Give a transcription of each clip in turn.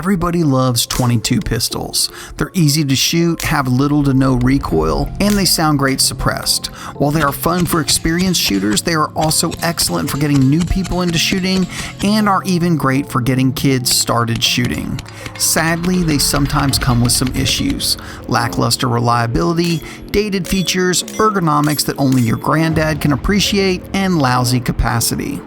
Everybody loves 22 pistols. They're easy to shoot, have little to no recoil, and they sound great suppressed. While they are fun for experienced shooters, they are also excellent for getting new people into shooting and are even great for getting kids started shooting. Sadly, they sometimes come with some issues: lackluster reliability, dated features, ergonomics that only your granddad can appreciate, and lousy capacity.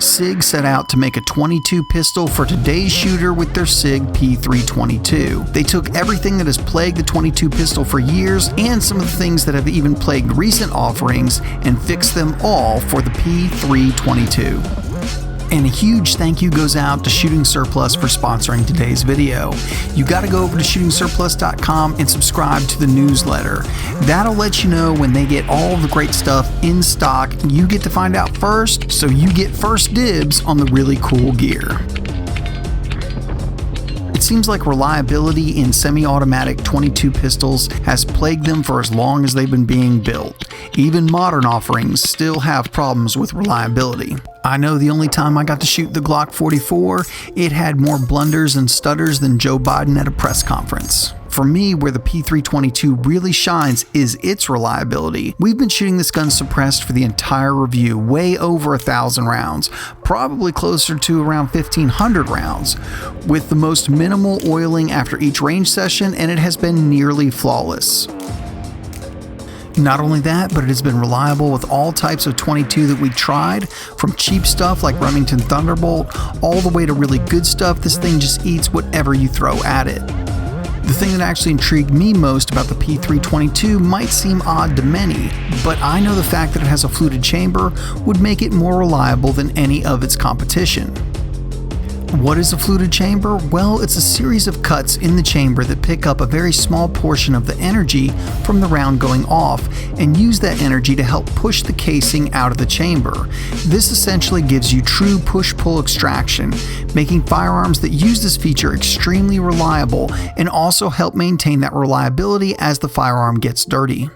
SIG set out to make a 22 pistol for today's shooter with their SIG P322. They took everything that has plagued the 22 pistol for years and some of the things that have even plagued recent offerings and fixed them all for the P322. And a huge thank you goes out to Shooting Surplus for sponsoring today's video. You gotta go over to shootingsurplus.com and subscribe to the newsletter. That'll let you know when they get all the great stuff in stock. You get to find out first, so you get first dibs on the really cool gear. It seems like reliability in semi-automatic 22 pistols has plagued them for as long as they've been being built. Even modern offerings still have problems with reliability. I know the only time I got to shoot the Glock 44, it had more blunders and stutters than Joe Biden at a press conference. For me, where the P322 really shines is its reliability. We've been shooting this gun suppressed for the entire review, way over 1,000 rounds, probably closer to around 1,500 rounds, with the most minimal oiling after each range session, and it has been nearly flawless. Not only that, but it has been reliable with all types of 22 that we tried, from cheap stuff like Remington Thunderbolt, all the way to really good stuff. This thing just eats whatever you throw at it. The thing that actually intrigued me most about the P322 might seem odd to many, but I know the fact that it has a fluted chamber would make it more reliable than any of its competition. What is a fluted chamber? Well, it's a series of cuts in the chamber that pick up a very small portion of the energy from the round going off and use that energy to help push the casing out of the chamber. This essentially gives you true push-pull extraction, making firearms that use this feature extremely reliable and also help maintain that reliability as the firearm gets dirty.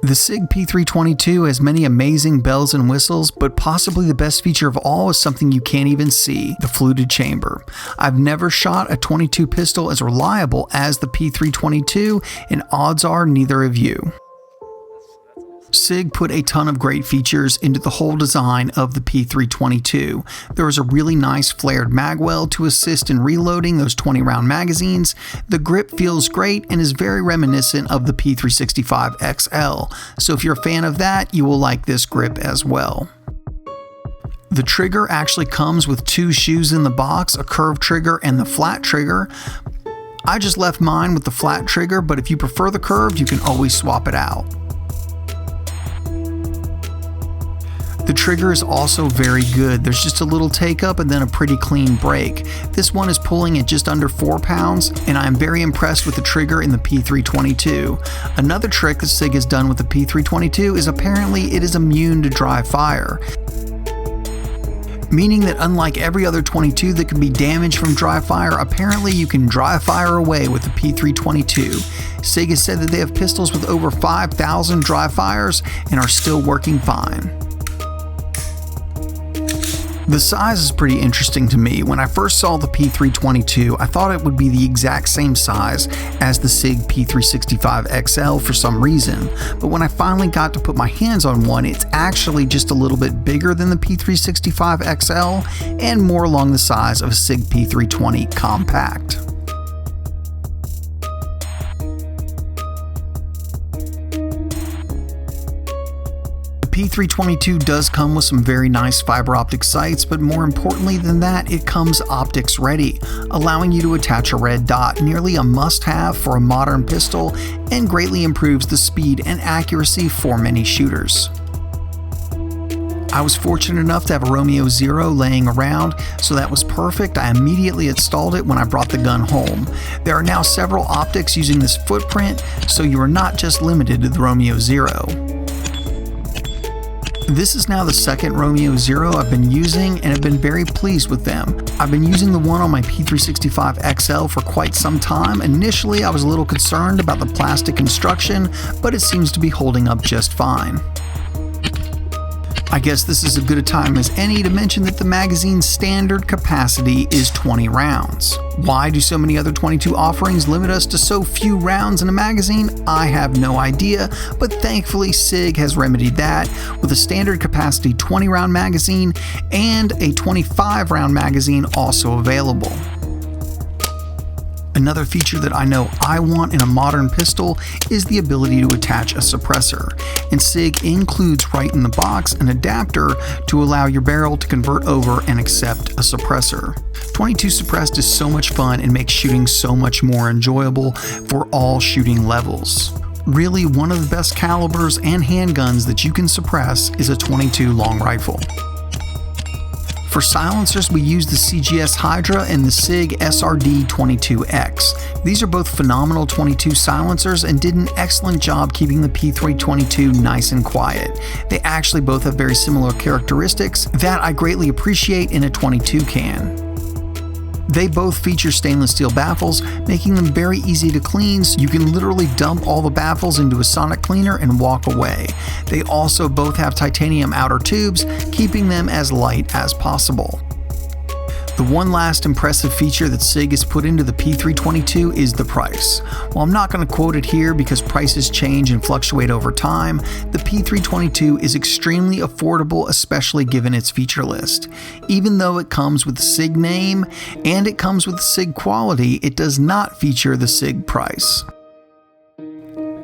The SIG P322 has many amazing bells and whistles, but possibly the best feature of all is something you can't even see: the fluted chamber. I've never shot a 22 pistol as reliable as the P322, and odds are neither have you. SIG put a ton of great features into the whole design of the P322. There is a really nice flared magwell to assist in reloading those 20-round magazines. The grip feels great and is very reminiscent of the P365 XL, so if you're a fan of that, you will like this grip as well. The trigger actually comes with two shoes in the box, a curved trigger and the flat trigger. I just left mine with the flat trigger, but if you prefer the curved, you can always swap it out. The trigger is also very good. There's just a little take up and then a pretty clean break. This one is pulling at just under 4 pounds, and I am very impressed with the trigger in the P322. Another trick that SIG has done with the P322 is apparently it is immune to dry fire, meaning that unlike every other 22 that can be damaged from dry fire, apparently you can dry fire away with the P322. SIG has said that they have pistols with over 5,000 dry fires and are still working fine. The size is pretty interesting to me. When I first saw the P322, I thought it would be the exact same size as the SIG P365 XL for some reason, but when I finally got to put my hands on one, it's actually just a little bit bigger than the P365 XL and more along the size of a SIG P320 compact. P322 does come with some very nice fiber optic sights, but more importantly than that, it comes optics ready, allowing you to attach a red dot, nearly a must-have for a modern pistol, and greatly improves the speed and accuracy for many shooters. I was fortunate enough to have a Romeo 0 laying around, so that was perfect. I immediately installed it when I brought the gun home. There are now several optics using this footprint, so you are not just limited to the Romeo 0. This is now the second Romeo 0 I've been using and have been very pleased with them. I've been using the one on my P365 XL for quite some time. Initially, I was a little concerned about the plastic construction, but it seems to be holding up just fine. I guess this is as good a time as any to mention that the magazine's standard capacity is 20 rounds. Why do so many other 22 offerings limit us to so few rounds in a magazine? I have no idea, but thankfully SIG has remedied that with a standard capacity 20 round magazine and a 25 round magazine also available. Another feature that I know I want in a modern pistol is the ability to attach a suppressor, and SIG includes right in the box an adapter to allow your barrel to convert over and accept a suppressor. 22 suppressed is so much fun and makes shooting so much more enjoyable for all shooting levels. Really, one of the best calibers and handguns that you can suppress is a 22 long rifle. For silencers, we use the CGS Hydra and the SIG SRD22X. These are both phenomenal 22 silencers and did an excellent job keeping the P322 nice and quiet. They actually both have very similar characteristics that I greatly appreciate in a 22 can. They both feature stainless steel baffles, making them very easy to clean, so you can literally dump all the baffles into a sonic cleaner and walk away. They also both have titanium outer tubes, keeping them as light as possible. The one last impressive feature that SIG has put into the P322 is the price. While I'm not going to quote it here because prices change and fluctuate over time, the P322 is extremely affordable, especially given its feature list. Even though it comes with the SIG name and it comes with SIG quality, it does not feature the SIG price.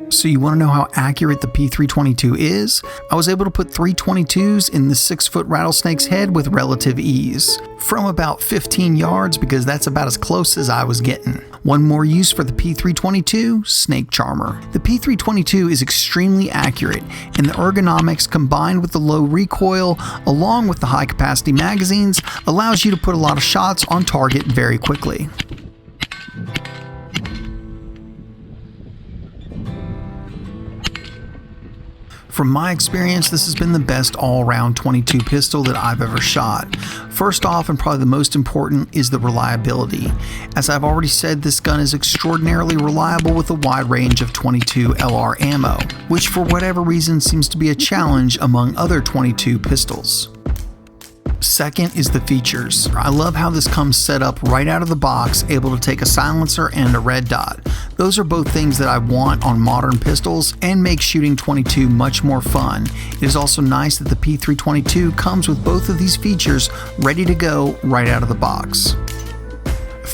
So you want to know how accurate the P322 is? I was able to put 322s in the 6-foot rattlesnake's head with relative ease. From about 15 yards, because that's about as close as I was getting. One more use for the P322, snake charmer. The P322 is extremely accurate, and the ergonomics combined with the low recoil, along with the high capacity magazines, allows you to put a lot of shots on target very quickly. From my experience, this has been the best all-around 22 pistol that I've ever shot. First off, and probably the most important, is the reliability. As I've already said, this gun is extraordinarily reliable with a wide range of 22 LR ammo, which for whatever reason seems to be a challenge among other 22 pistols. Second is the features. I love how this comes set up right out of the box, able to take a silencer and a red dot. Those are both things that I want on modern pistols and make shooting 22 much more fun. It is also nice that the P322 comes with both of these features ready to go right out of the box.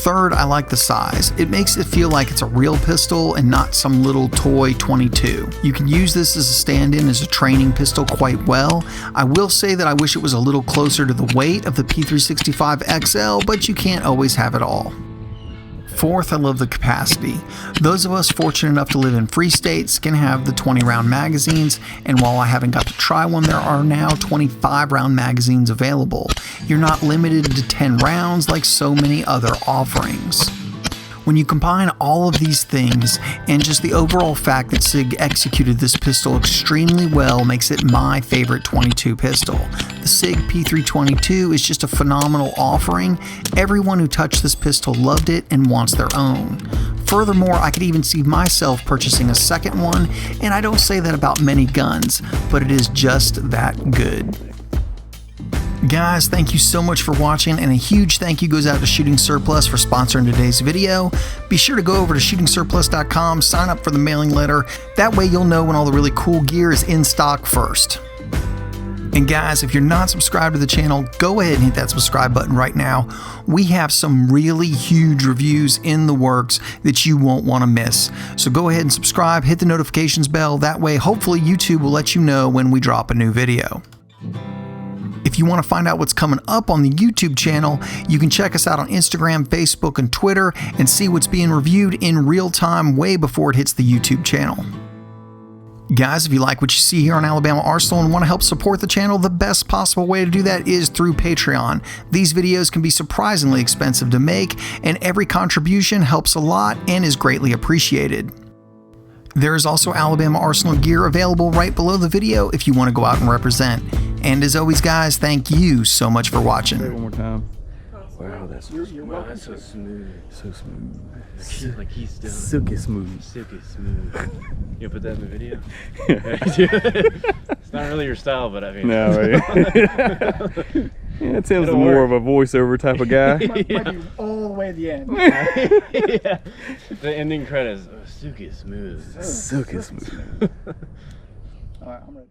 Third, I like the size. It makes it feel like it's a real pistol and not some little toy 22. You can use this as a stand-in as a training pistol quite well. I will say that I wish it was a little closer to the weight of the P365 XL, but you can't always have it all. Fourth, I love the capacity. Those of us fortunate enough to live in free states can have the 20 round magazines, and while I haven't got to try one, there are now 25 round magazines available. You're not limited to 10 rounds like so many other offerings. When you combine all of these things and just the overall fact that SIG executed this pistol extremely well makes it my favorite 22 pistol. The SIG P322 is just a phenomenal offering. Everyone who touched this pistol loved it and wants their own. Furthermore, I could even see myself purchasing a second one, and I don't say that about many guns, but it is just that good. Guys, thank you so much for watching, and a huge thank you goes out to Shooting Surplus for sponsoring today's video. Be sure to go over to shootingsurplus.com, sign up for the mailing letter. That way you'll know when all the really cool gear is in stock first. And guys, if you're not subscribed to the channel, go ahead and hit that subscribe button right now. We have some really huge reviews in the works that you won't want to miss. So go ahead and subscribe, hit the notifications bell. That way, hopefully YouTube will let you know when we drop a new video. If you want to find out what's coming up on the YouTube channel, you can check us out on Instagram, Facebook, and Twitter and see what's being reviewed in real time way before it hits the YouTube channel. Guys, if you like what you see here on Alabama Arsenal and want to help support the channel, the best possible way to do that is through Patreon. These videos can be surprisingly expensive to make, and every contribution helps a lot and is greatly appreciated. There is also Alabama Arsenal gear available right below the video if you want to go out and represent. And as always, guys, thank you so much for watching. Say it one more time. Wow, that's wow, that's so smooth. so smooth. Like he's still Silky smooth. silky smooth. You put that in the video? It's not really your style, but I mean. No, yeah, Tim's more of a voiceover type of guy. Might be all the way at the end. Yeah. The ending credits, silky smooth. Silky smooth. All right, I'm ready.